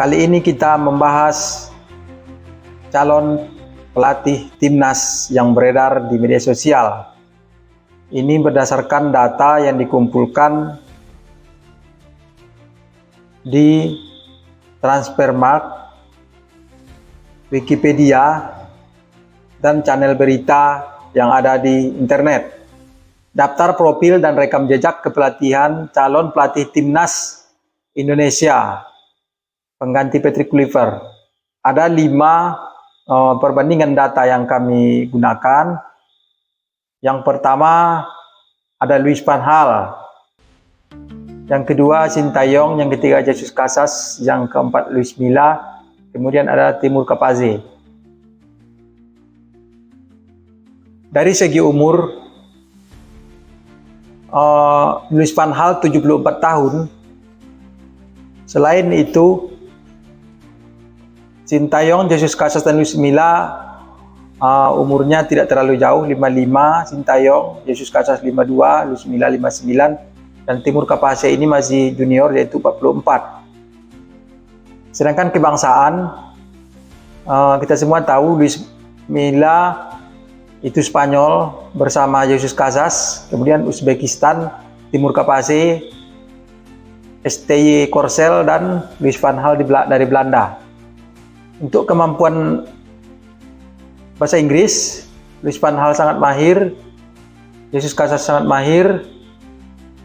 Kali ini kita membahas calon pelatih timnas yang beredar di media sosial. Ini berdasarkan data yang dikumpulkan di Transfermarkt, Wikipedia, dan channel berita yang ada di internet. Daftar profil dan rekam jejak kepelatihan calon pelatih timnas Indonesia pengganti Patrick Kluivert. Ada 5 perbandingan data yang kami gunakan. Yang pertama ada Louis van Gaal, yang kedua Sintayong, yang ketiga Jesus Casas, yang keempat Luis Milla, kemudian ada Timur Kapaze. Dari segi umur, Louis van Gaal 74 tahun. Selain itu, Sintayong, Jesus Casas, dan Luis Milla umurnya tidak terlalu jauh, 55 Sintayong, Jesus Casas 52, Luis Milla 59, dan Timur Kapaze ini masih junior yaitu 44. Sedangkan kebangsaan, kita semua tahu Luis Milla itu Spanyol bersama Jesus Casas, kemudian Uzbekistan, Timur Kapaze, STY Korsel, dan Louis van Gaal dari Belanda. Untuk kemampuan bahasa Inggris, Louis van Gaal sangat mahir, Jesus Casas sangat mahir,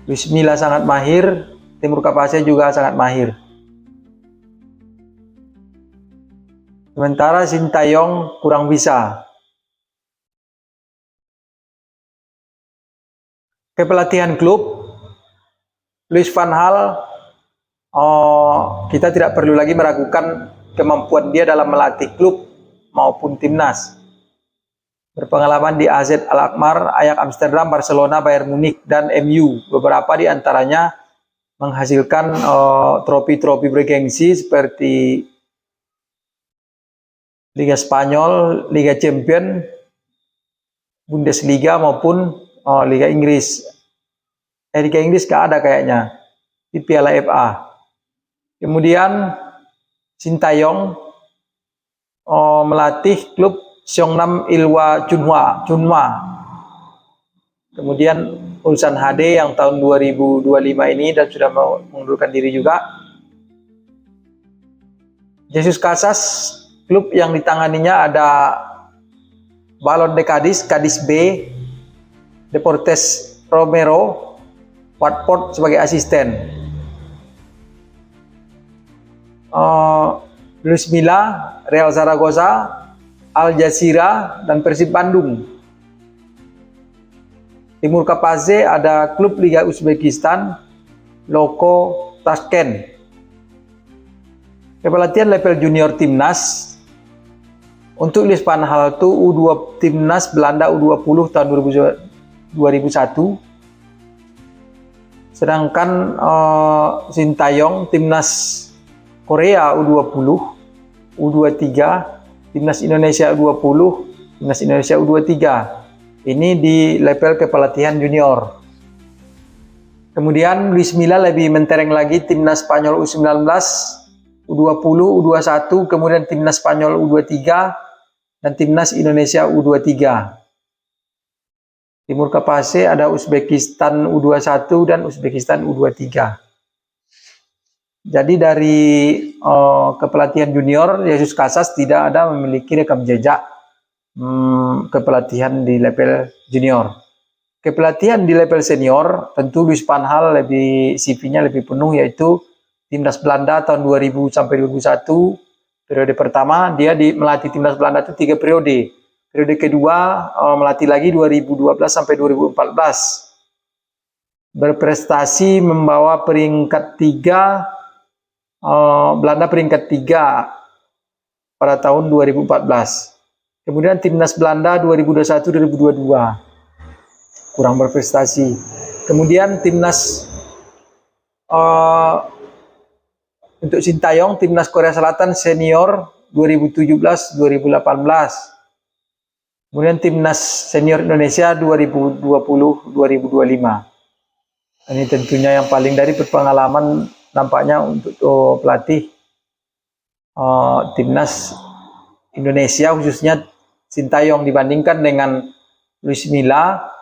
Luis Milla sangat mahir, Timur Kapaze juga sangat mahir. Sementara Sintayong kurang bisa. Kepelatihan klub, Louis van Gaal, kita tidak perlu lagi meragukan kemampuan dia dalam melatih klub maupun timnas. Berpengalaman di AZ Alkmaar, Ajax Amsterdam, Barcelona, Bayern Munich, dan MU. Beberapa di antaranya menghasilkan trofi-trofi bergengsi seperti Liga Spanyol, Liga Champions, Bundesliga maupun Liga Inggris. Liga Inggris gak ada kayaknya, di Piala FA. Kemudian Sintayong melatih klub Seongnam Ilhwa Chunhwa. Kemudian Ulsan HD yang tahun 2025 ini dan sudah mengundurkan diri juga. Jesus Casas, klub yang ditanganinya ada Ballon de Cadiz, Cadiz B, Deportes Romero, Watford sebagai asisten. Luis Milla, Real Zaragoza, Al Jazeera, dan Persib Bandung. Timur Kapaze ada klub Liga Uzbekistan, Loko Tashkent. Kepelatihan level junior timnas untuk Louis van Gaal itu U2 timnas Belanda U20 tahun 2001. Sedangkan Sintayong timnas Korea U20, U23, timnas Indonesia U20, timnas Indonesia U23. Ini di level kepelatihan junior. Kemudian Luis Milla lebih mentereng lagi timnas Spanyol U19, U20, U21, kemudian timnas Spanyol U23, dan timnas Indonesia U23. Timur Kapaze ada Uzbekistan U21 dan Uzbekistan U23. Jadi dari kepelatihan junior, Jesus Casas tidak ada memiliki rekam jejak kepelatihan di level junior. Kepelatihan di level senior, tentu Louis van Gaal CV-nya lebih penuh, yaitu timnas Belanda tahun 2000 sampai 2001. Periode pertama dia melatih timnas Belanda itu 3 periode. Periode kedua melatih lagi 2012 sampai 2014. Berprestasi membawa peringkat 3, Belanda peringkat 3 pada tahun 2014. Kemudian timnas Belanda 2021-2022 kurang berprestasi. Kemudian timnas untuk Sintayong, timnas Korea Selatan senior 2017-2018. Kemudian timnas senior Indonesia 2020-2025. Ini tentunya yang paling dari berpengalaman nampaknya untuk pelatih timnas Indonesia khususnya Sintayong dibandingkan dengan Luis Milla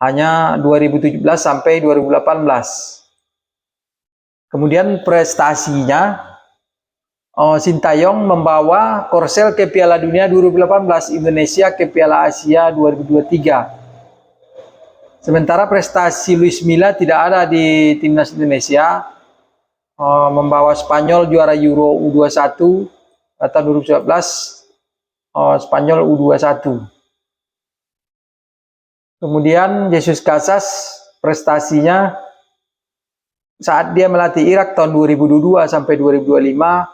hanya 2017 sampai 2018. Kemudian prestasinya, Sintayong membawa Korsel ke Piala Dunia 2018, Indonesia ke Piala Asia 2023. Sementara prestasi Luis Milla tidak ada di timnas Indonesia, membawa Spanyol juara Euro U21 tahun 2019, Spanyol U21. Kemudian Jesus Casas, prestasinya saat dia melatih Irak tahun 2022 sampai 2025,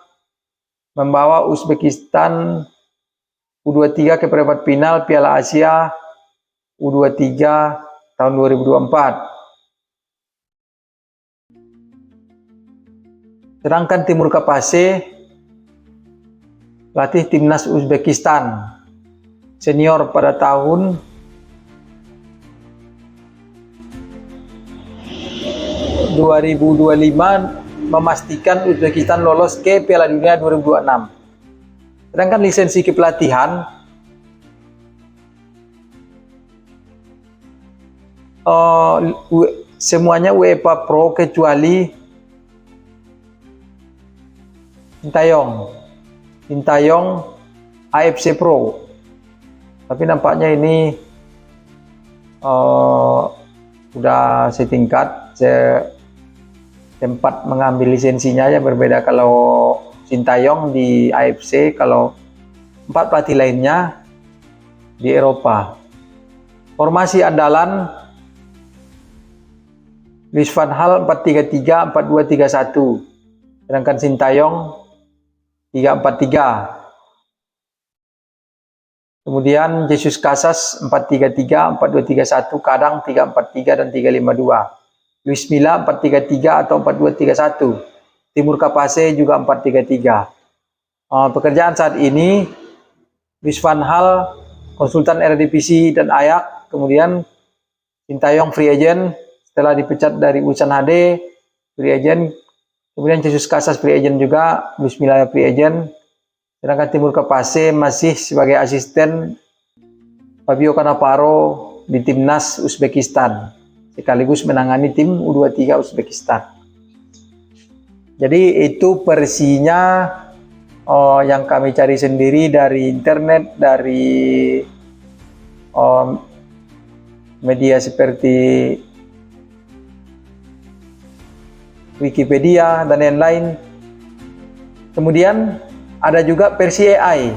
membawa Uzbekistan U23 ke perempat final Piala Asia U23 tahun 2024. Sedangkan Timur Kapase, pelatih timnas Uzbekistan senior pada tahun 2025, memastikan Uzbekistan lolos ke Piala Dunia 2026. Sedangkan lisensi kepelatihan semuanya UEFA Pro kecuali Sintayong AFC Pro. Tapi nampaknya ini sudah setingkat, tempat mengambil lisensinya ya berbeda. Kalau Sintayong di AFC, kalau 4 pelatih lainnya di Eropa. Formasi andalan Louis van Gaal 4-3-3, 4-2-3-1. Sedangkan Sintayong 3-4-3. Kemudian Jesus Casas 4-3-3, 4-2-3-1, kadang 3-4-3 dan 3-5-2. Luis Milla 4-3-3 atau 4-2-3-1. Timur Kapase juga 4-3-3. Pekerjaan saat ini Louis van Gaal konsultan Eredivisie dan Ajax, kemudian Sintayong free agent setelah dipecat dari Ulsan HD, free agent. Kemudian Jesus Casas free agent juga, Luis Milla free agent. Sedangkan Timur Kapase masih sebagai asisten Fabio Cannavaro di timnas Uzbekistan, sekaligus menangani tim U23 Uzbekistan. Jadi itu versinya yang kami cari sendiri dari internet, dari media seperti Wikipedia dan lain-lain. Kemudian ada juga versi AI.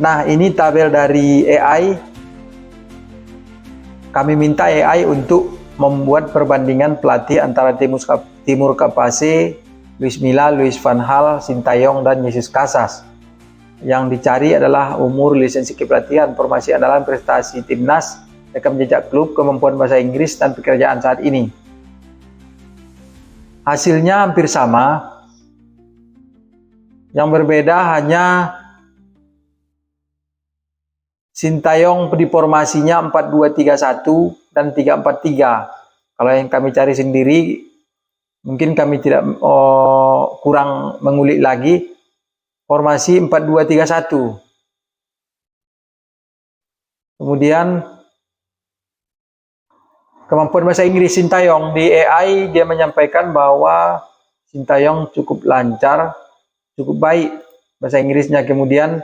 Nah, ini tabel dari AI. Kami minta AI untuk membuat perbandingan pelatih antara Timur Kapase, Luis Milla, Louis van Gaal, Sintayong, dan Jesus Casas. Yang dicari adalah umur, lisensi kepelatihan, formasi andalan, prestasi timnas, rekam jejak klub, kemampuan bahasa Inggris, dan pekerjaan saat ini. Hasilnya hampir sama. Yang berbeda hanya Sintayong di formasinya 4-2-3-1 dan 3-4-3. Kalau yang kami cari sendiri, mungkin kami tidak kurang mengulik lagi, formasi 4-2-3-1. Kemudian kemampuan bahasa Inggris Sintayong, di AI dia menyampaikan bahwa Sintayong cukup lancar, cukup baik bahasa Inggrisnya. Kemudian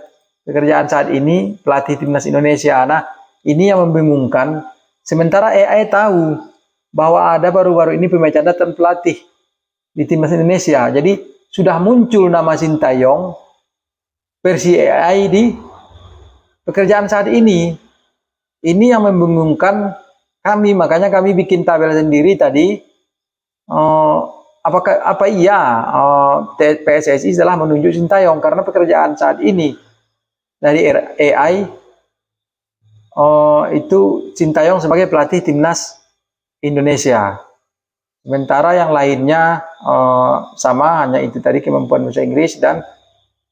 pekerjaan saat ini pelatih timnas Indonesia. Nah, ini yang membingungkan. Sementara AI tahu bahwa ada baru-baru ini pemecatan pelatih di timnas Indonesia. Jadi sudah muncul nama Sintayong versi AI di pekerjaan saat ini. Ini yang membingungkan kami. Makanya kami bikin tabel sendiri tadi. Apa iya PSSI telah menunjuk Sintayong, karena pekerjaan saat ini dari AI itu Sintayong sebagai pelatih timnas Indonesia. Sementara yang lainnya sama, hanya itu tadi, kemampuan bahasa Inggris dan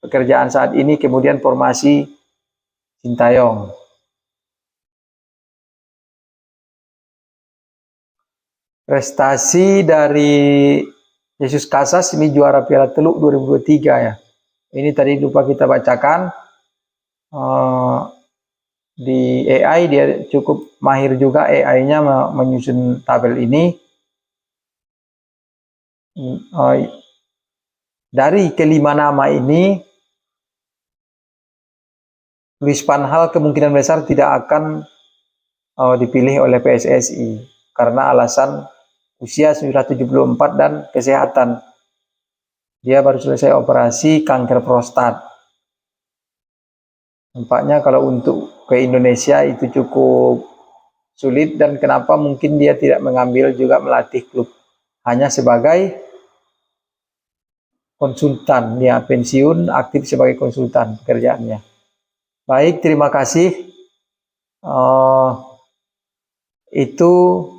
pekerjaan saat ini, kemudian formasi Sintayong. prestasi dari Yesus Casas ini juara Piala Teluk 2023 ya. Ini tadi lupa kita bacakan. Di AI dia cukup mahir juga, AI-nya menyusun tabel ini. Dari kelima nama ini, Luis van Gaal kemungkinan besar tidak akan dipilih oleh PSSI karena alasan usia sudah 74 dan kesehatan. Dia baru selesai operasi kanker prostat. Nampaknya kalau untuk ke Indonesia itu cukup sulit, dan kenapa mungkin dia tidak mengambil juga melatih klub, hanya sebagai konsultan. Dia pensiun, aktif sebagai konsultan pekerjaannya. Baik, terima kasih. Itu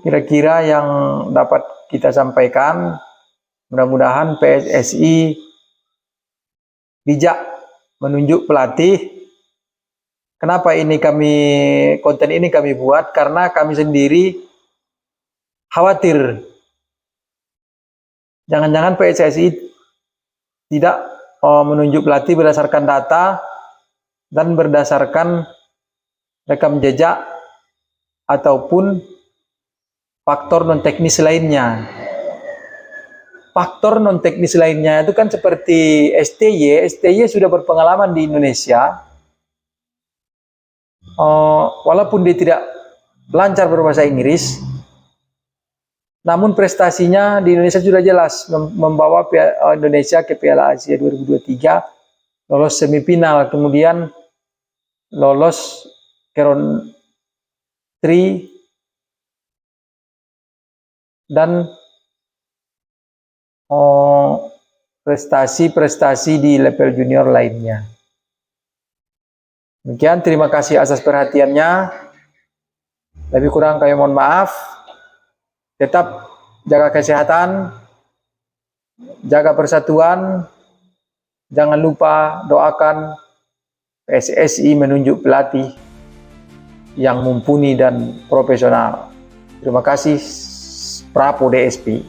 kira-kira yang dapat kita sampaikan. Mudah-mudahan PSSI bijak menunjuk pelatih. Kenapa konten ini kami buat? Karena kami sendiri khawatir jangan-jangan PSSI tidak menunjuk pelatih berdasarkan data dan berdasarkan rekam jejak ataupun faktor non teknis lainnya. Faktor non teknis lainnya itu kan seperti STY sudah berpengalaman di Indonesia. Walaupun dia tidak lancar berbahasa Inggris, namun prestasinya di Indonesia sudah jelas membawa Indonesia ke Piala Asia 2023, lolos semifinal, kemudian lolos ke round 3, dan prestasi-prestasi di level junior lainnya. Demikian, terima kasih atas perhatiannya. Lebih kurang kami mohon maaf. Tetap jaga kesehatan, jaga persatuan. Jangan lupa doakan PSSI menunjuk pelatih yang mumpuni dan profesional. Terima kasih, Prapo DSP.